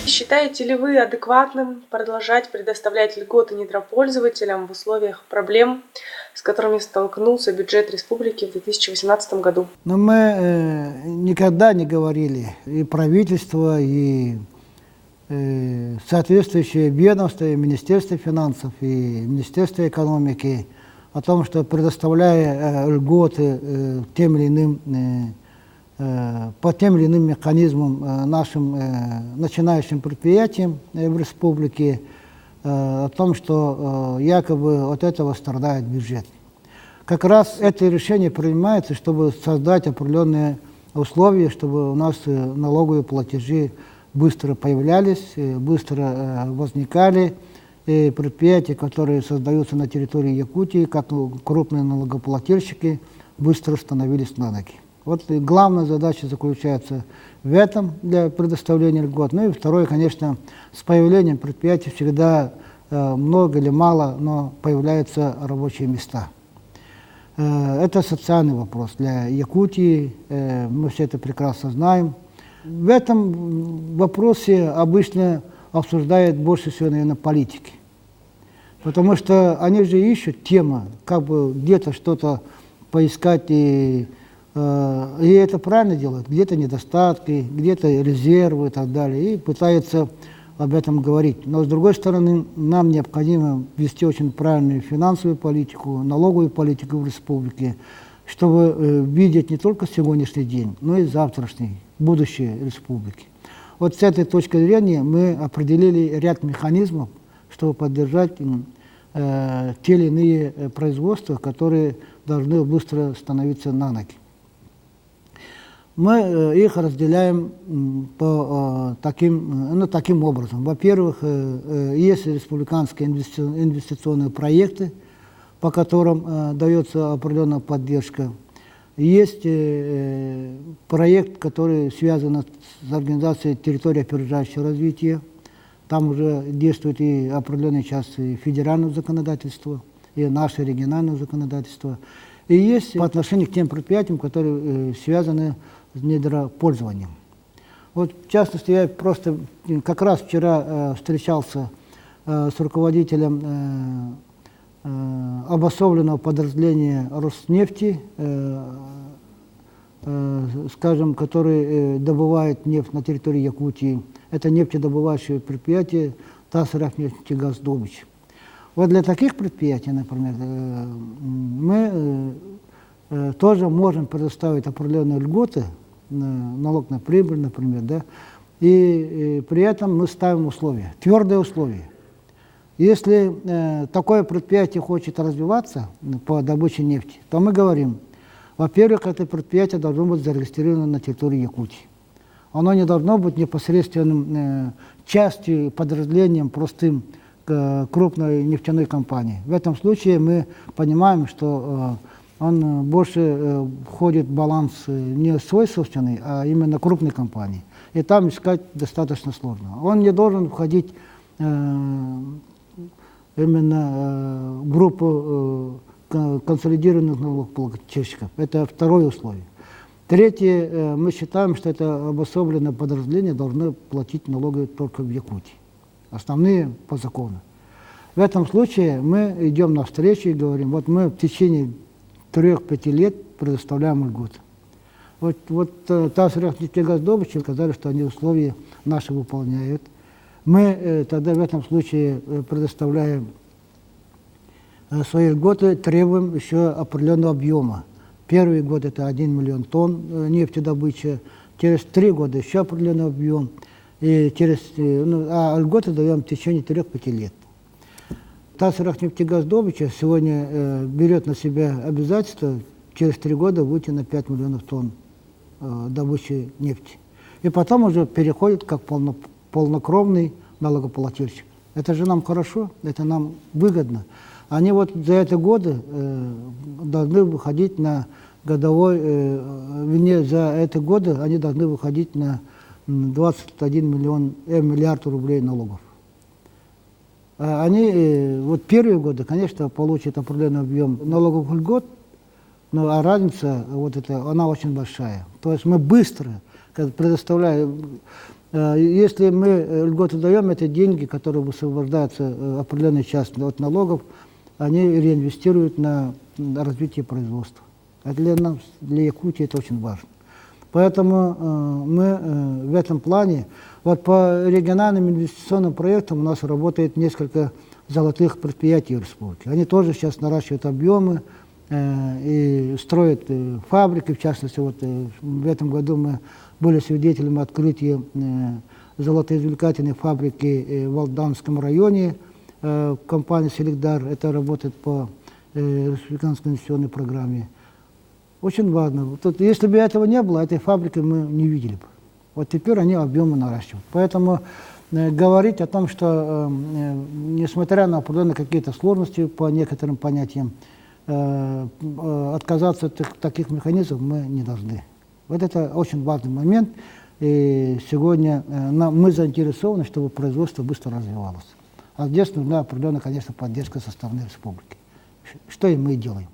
Считаете ли вы адекватным продолжать предоставлять льготы недропользователям в условиях проблем, с которыми столкнулся бюджет республики в 2018 году? Но мы никогда не говорили, и правительство, и соответствующие ведомства, и Министерство финансов, и Министерство экономики, о том, что предоставляя льготы тем или иным по тем или иным механизмам нашим начинающим предприятиям в республике, о том, что якобы от этого страдает бюджет. Как раз это решение принимается, чтобы создать определенные условия, чтобы у нас налоговые платежи быстро появлялись, быстро возникали, и предприятия, которые создаются на территории Якутии, как крупные налогоплательщики, быстро становились на ноги. Вот главная задача заключается в этом для предоставления льгот. Ну и второе, конечно, с появлением предприятий всегда много или мало, но появляются рабочие места. Это социальный вопрос для Якутии, мы все это прекрасно знаем. В этом вопросе обычно обсуждают больше всего, наверное, политики. Потому что они же ищут темы, как бы где-то что-то поискать и это правильно делают, где-то недостатки, где-то резервы и так далее, и пытаются об этом говорить. Но, с другой стороны, нам необходимо вести очень правильную финансовую политику, налоговую политику в республике, чтобы видеть не только сегодняшний день, но и завтрашний, будущее республики. Вот с этой точки зрения мы определили ряд механизмов, чтобы поддержать те или иные производства, которые должны быстро становиться на ноги. Мы их разделяем по таким образом. Во-первых, есть республиканские инвестиционные проекты, по которым дается определенная поддержка. Есть проект, который связан с организацией территории опережающего развития. Там уже действует и определенная часть федерального законодательства, и наше региональное законодательство. И есть по отношению к тем предприятиям, которые связаны с недропользованием. Вот, в частности, я просто как раз вчера встречался с руководителем обособленного подразделения Роснефти, скажем, который добывает нефть на территории Якутии. Это нефтедобывающее предприятие Тасрахнефтегаздобыч. Вот для таких предприятий, например, мы тоже можем предоставить определенные льготы, налог на прибыль, например, да, и при этом мы ставим условия, твердые условия. Если такое предприятие хочет развиваться по добыче нефти, то мы говорим, во-первых, это предприятие должно быть зарегистрировано на территории Якутии. Оно не должно быть непосредственным частью, подразделением простым крупной нефтяной компании. В этом случае мы понимаем, что он больше входит в баланс не свой собственный, а именно крупной компании. И там искать достаточно сложно. Он не должен входить именно в группу консолидированных налогоплательщиков. Это второе условие. Третье, мы считаем, что это обособленное подразделение должно платить налоги только в Якутии. Основные по закону. В этом случае мы идем навстречу и говорим, вот мы в течение 3-5 лет предоставляем льготы. Вот Тасрахнефтегаздобыч сказали, что они условия наши выполняют. Мы тогда в этом случае предоставляем свои льготы, требуем еще определенного объема. Первый год это 1 миллион тонн нефтедобычи, через 3 года еще определенный объем, и а льготы даем в течение 3-5 лет. Тасрахнефтегаздобыч сегодня берет на себя обязательство через 3 года выйти на 5 миллионов тонн добычи нефти. И потом уже переходит как полнокровный налогоплательщик. Это же нам хорошо, это нам выгодно. Они вот за эти годы должны выходить на годовой, за эти годы они должны выходить на 21 миллиард рублей налогов. они вот первые годы, конечно, получат определенный объем налоговых льгот, но разница вот эта, она очень большая. То есть мы быстро предоставляем, если мы льготы даем, это деньги, которые высвобождаются определенной частью от налогов, они реинвестируют на развитие производства. А для нас, для Якутии это очень важно. Поэтому мы в этом плане, вот по региональным инвестиционным проектам у нас работает несколько золотых предприятий республики. Они тоже сейчас наращивают объемы и строят фабрики. В частности, вот в этом году мы были свидетелями открытия золотоизвлекательной фабрики в Алданском районе. Компания «Селигдар», это работает по республиканской инвестиционной программе. Очень важно. Тут, если бы этого не было, этой фабрики мы не видели бы. Вот теперь они объемы наращивают. Поэтому говорить о том, что несмотря на определенные какие-то сложности по некоторым понятиям, отказаться от таких механизмов мы не должны. Вот это очень важный момент. И сегодня мы заинтересованы, чтобы производство быстро развивалось. А здесь нужна определенная, конечно, поддержка со стороны республики. Что и мы делаем.